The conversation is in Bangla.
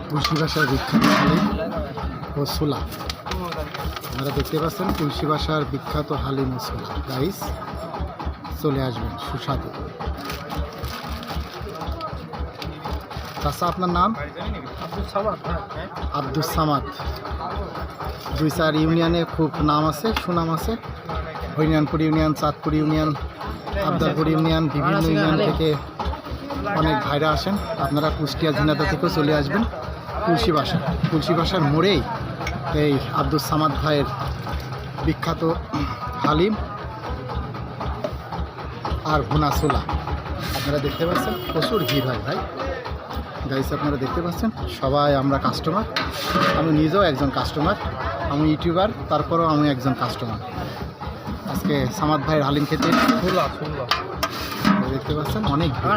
তুলসী বাসার বিখ্যাত হালিম ও ছোলা আপনারা দেখতে পাচ্ছেন। তুলসী বাসার বিখ্যাত হালিম ও ছোলা গাইস চলে আসবেন সুস্বাদু। চাচা আপনার নাম? আব্দুস সামাদ। 2-4 ইউনিয়নে খুব নাম আছে, সুনাম আছে। Harinanpur union, Chandpur union, আবদারপুর union, বিভিন্ন ইউনিয়ন থেকে অনেক ভাইরা আসেন। আপনারা কুষ্টিয়া ঝিনাইদহ থেকেও চলে আসবেন তুলসী বাসার মোড়েই এই আব্দুস সামাদ ভাইয়ের বিখ্যাত হালিম আর ভুনা ছোলা আপনারা দেখতে পাচ্ছেন। প্রচুর ভিড় হয় ভাই গাইস, আপনারা দেখতে পাচ্ছেন। সবাই আমরা কাস্টমার, আমি নিজেও একজন কাস্টমার। আমি ইউটিউবার, তারপরেও আমি একজন কাস্টমার। আজকে সামাদ ভাইয়ের হালিম খেতে দেখতে পাচ্ছেন অনেক ভিড়।